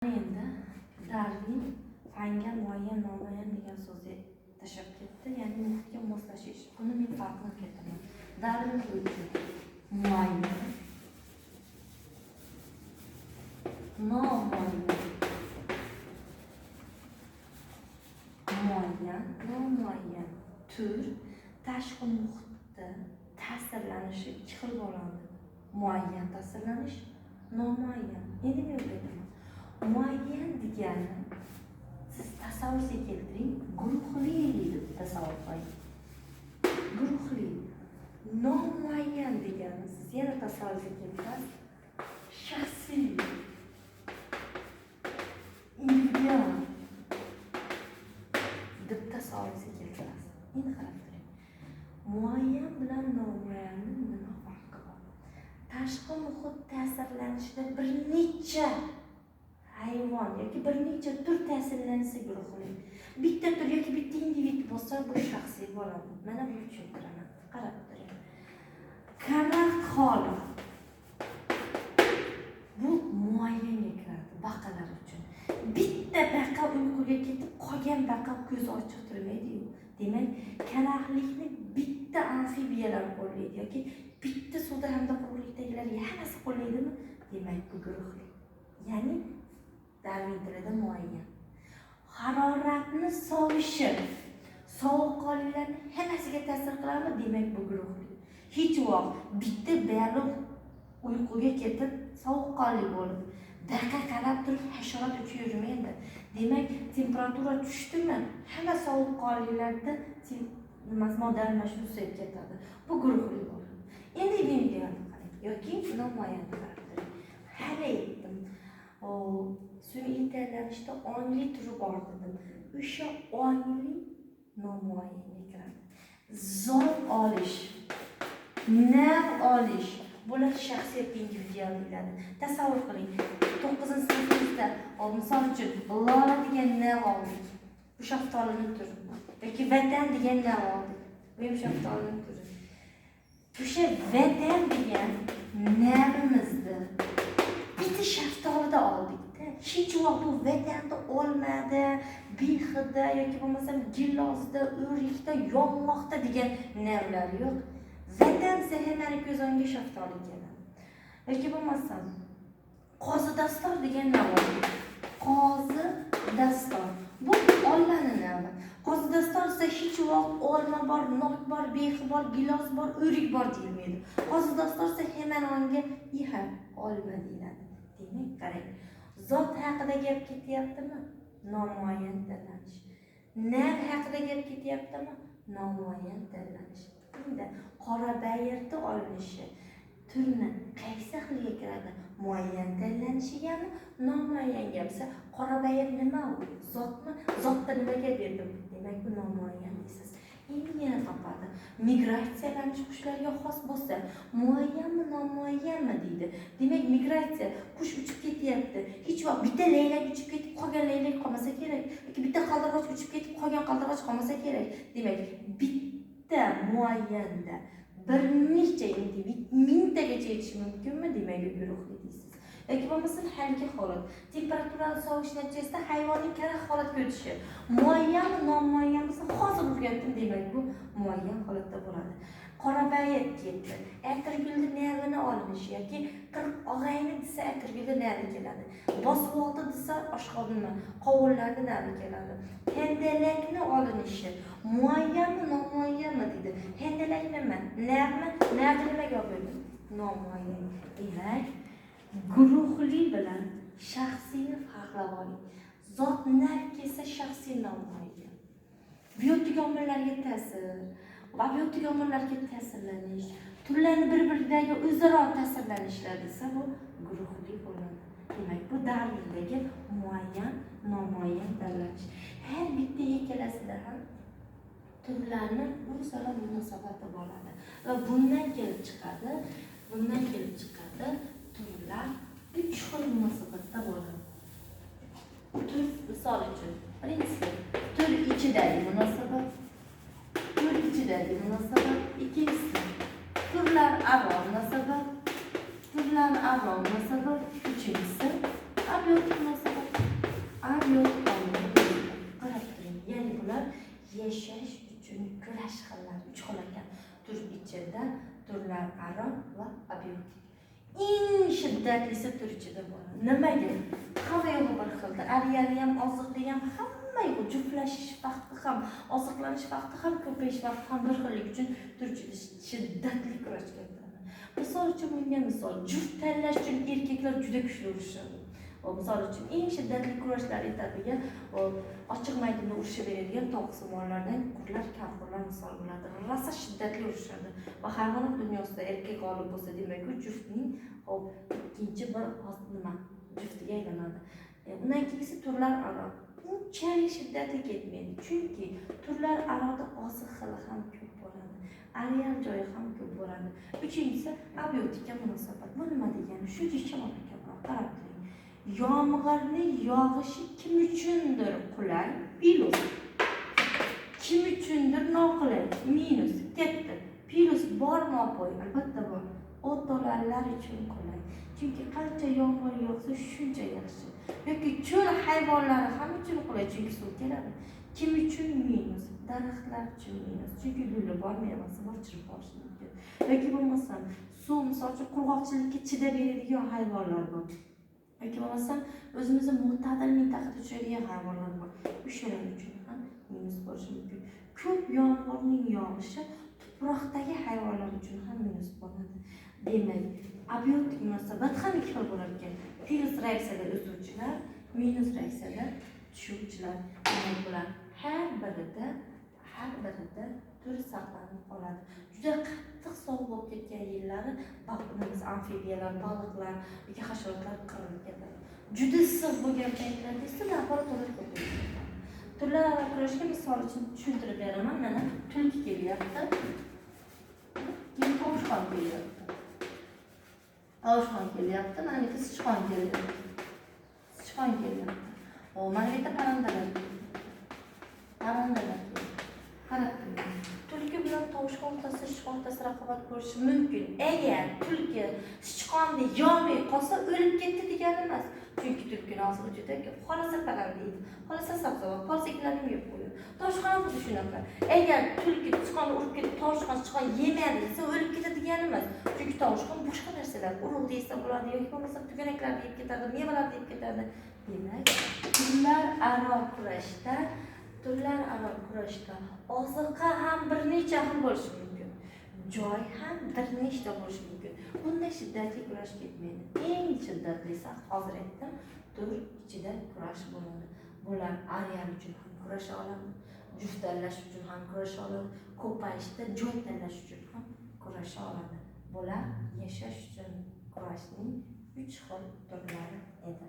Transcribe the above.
Endi Darvin fanga muayyan nomuayyan degan so'zni tashlab ketdi, ya'ni muhitga moslashish. Buni men farqini keltiraman. Darvin bo'yicha muayyan, nomuayyan, muayyan, nomuayyan tur tashqi muhitda ta'sirlanishi ikki xil bo'ladi. Muayyan ta'sirlanish, nomuayyan. Endi men aytaman. Muayyan degani siz tasavvurga keltiring, guruhli deb tasavvur qiling. Guruhli. Nomuayyan degani siz yana tasavvurga keltirasiz. Shaxsiy, individual deb tasavvurga keltirasiz. Endi qarab turing. Muayyan bilan nomuayyanning nima farqi bor? Tashqi muhit ta'sirlanishida bir necha hayvon yoki bir necha tur ta'sirlansa guruhli. Bitta tur yoki bitta individ bo'lsa bu shaxsiy bo'ladi. Mana buni tushuntiraman. Qarab turing. Karaxt holat. Bu muayyanga kiradi baqalar uchun. Bitta baqa uyquga ketib, qolgan baqa ko'z ochiq turmaydi-yu. Demak, karaxtlikni bitta amfibiyalar qo'llaydi yoki bitta suvda hamda quruqlikdagilar hammasi qo'llaydimi? Demak, bu guruhli. Ya'ni Darvin tilida muayyan. Haroratni sovishi, sovuqqonliklarni hammasiga ta'sir qiladimi? Demak, bu guruhli. Hech vaqt bitta baliq uyquga ketib, sovuqqonli bo'lib, daqiqa qarab turib hasharot uchib yurmaydi. Demak, temperatura tushdimi, hamma sovuqqonliklarda modda almashuv o'sib ketadi. Bu guruhli bo'ladi. Endi individual qarang yoki nomuayyan qarang. Hali aytdim. Sun'iy tanlanishda ongli turi bor dedim. O'sha ongli nomuayyanga kiradi. Zot olish, nav olish, bular shaxsiyat individual deyiladi. Tasavvur qiling. 9-sinfimizda misol uchun Lola degan nav oldik. Bu shaftolining turi. Yoki Vatan degan nav oldik. Bu shaftolining turi. O'sha Vatan degan navimizni bitta shaftolida oldik. Hech vaqt bu vatanda olmada, bexida yoki bo'lmasam gillozda, o'rikda, yong'oqda degan navlar yo'q. Vatan hammaning ko'z o'ngiga shaftoli keladi. Yoki bo'lmasam qozi dastor degan nav bor. Qozi dastor. Bu olmaning navi. Qozi dastor esa hech vaqt olma bor, nok bor, bexi bor, gilos bor, o'rik bor deyilmaydi. Qozi dastor esa hammaning o'ngiga iha olma deyiladi. Demak, qarang. Zot haqida gap ketyaptimi? Nomuayyan tanlanish. Nav haqida gap ketyaptimi? Nomuayyan tanlanish. Bunda qora bayirni olinishi turni qaysi xilga kiradi? Muayyan tanlanishigami, nomuayyanga bo'lsa, qora bayir nima u? Zotmi? Zotda nimaga berdim? Demak, bu nomuayyan deysiz. Endi yana topadi. Migratsiyalanish qushlarga xos bo'lsa, muayyanmi, nomuayyanmi deydi. Demak, migratsiya qush uchib ketyapti. Hech vaqt bitta laylak uchib ketib qolgan laylak qolmasa kerak yoki bitta qaldirg'och uchib ketib qolgan qaldirg'och qolmasa kerak. Demak, bitta muayyanda bir necha individ mingtagacha yetishi mumkinmi? Demak, guruhli deysiz. Yoki bo'lmasa haligi holat. Temperaturani sovish natijasida hayvonning karaxt holatga o'tishi. Muayyan, nomuayyan bo'lsa hozir o'rgatdim, demak bu muayyan holatda bo'ladi. Qora bayir ketdi. Atirgulni nervini olinishi yoki 40 og'ayni desa atirgulni nervi keladi. Bosib oldi desa oshqozonni, qovunlarni nervi keladi. Handalakni olinishi muayyanmi, nomuayyanmi deydi. Handalak nima? Nervmi? Nervni nimaga olib qo'ydim? Nomuayyan. Demak, guruhli bilan shaxsiyni farqlab oling. Zot nav kelsa shaxsiy nomuayyan. Biotik omillarga ta'sir, abiotik omillarga ta'sirlanish, turlarni bir-biriga o'zaro ta'sirlanishlar desa bu guruhli bo'ladi. Demak, bu Darvindagi muayyan, nomuayyan tanlanish. Har bitta ikkalasida ham turlarni o'zaro munosabati bo'ladi va bundan kelib chiqadi, turlar 3 xil munosabatda bo'ladi. Tur misol uchun, birinchisi tur ichidagi munosabat, ikkinchisi turlar aro munosabat, uchinchisi abiotik munosabat. uchun kurash xillari 3 xil ekan. Tur ichida, turlar aro va abiotik. Eng shiddatlisi tur ichida bo'ladi. Nimaga? Hamma yo'li bir xilda. Ariyali ham, oziqli ham, hamma yo'li juflashish vaqti ham, oziqlanish vaqti ham, ko'payish vaqti ham bir xillik uchun tur ichida shiddatli kurash keltiradi. Misol uchun bunga misol, juft tanlash uchun erkaklar juda kuchli urushadi. Misol uchun eng shiddatli kurashlar etabiga ochiq maydonda urushib beradigan to'qsimonlardan qurlar, kamqurlar misol bo'ladi. Rosa shiddatli urushadi va hayvonot dunyosida erkak g'olib bo'lsa, demak u juftning ikkinchi bir nima juftiga aylanadi. Undan keyingi turlar aro unchalik shiddatli ketmaydi, chunki turlar aroda oziq xili ham ko'p bo'ladi, areal joyi ham ko'p bo'ladi. Uchinchisi abiotikka munosabat. Bu nima degani? Shu jishon akaroq qarab turing. Yomg'irning yog'ishi kim uchundir qulay, plus. Kim uchundir noqulay, minus. Ketdi. Plus bormi opoy? Albatta bor. Otolarlar uchun qulay. Chunki qancha yomg'ir yog'sa shuncha yaxshi. Yoki cho'l hayvonlari ham uchun qulay, chunki suv keladi. Kim uchun minus? Daraxtlar uchun minus. Chunki guli bor, mevasi bor, chirib qolishi mumkin. Yoki bo'lmasam suv, misol uchun qurg'oqchilikka chidab beradigan hayvonlar bor. Yoki bo'lmasam o'zimizni mo'tadil mintaqada uchraydigan hayvonlar bor. O'shalar uchun ham minus bo'lishi mumkin. Ko'p yomg'irning yog'ishi tuproqdagi hayvonlar uchun ham minus bo'ladi. Demak, abiotik munosabat ham ikki xil bo'lar ekan. Plus reaksiyada o'suvchilar, minus reaksiyada tushuvchilar. Demak, bular har birida tur saqlanib qoladi. Juda qattiq sovuq bo'lib ketgan yillari baqinimiz, amfibiyalar, baliqlar yoki hasharotlar qirilib ketadi. Juda issiq bo'lgan paytlarda esa laboratoriya ko'payadi. Turlar aro kurashga misol uchun tushuntirib beraman. Mana tulki kelyapti. Keyin tovushqon kelyapti. Tovushqon kelyapti, mana bu yerda sichqon kelyapti. Sichqon kelyapti. Mana bu yerda parandalar. Parandalar. Qarab turing. Tulki bilan tovushqon o'rtasida, sichqon o'rtasida raqobat bo'lishi mumkin. Agar tulki sichqonni yomay qolsa o'lib ketdi degani emas. Chunki tulkining og'zi juda ko'p. Xolasa parranda yeydi, xolasa sabzavot, xolasaklarini yeb qo'yadi. Tovushqon ham xuddi shunaqa. Agar tulki sichqonni urib ketib, tovushqon sichqon yemadi desa o'lib ketadi degani emas. Chunki tovushqon boshqa narsalar, urug' yesa bo'ladi yoki bo'lmasa tugunaklarni yeb ketadi, mevalarni yeb ketadi. Demak, turlar aro kurashda oziqa ham bir necha xil bo'lishi mumkin. Joy ham bir nechta bo'lishi mumkin. Bunday shiddatli kurash ketmaydi. Eng shiddatlisi hozir aytdim, tur ichida kurash bo'ladi. Bular areal uchun ham kurasha oladi, juft tanlash uchun ham kurasha oladi, ko'payishda joy tanlash uchun ham kurasha oladi. Bular yashash uchun kurashning 3 xil turlari edi.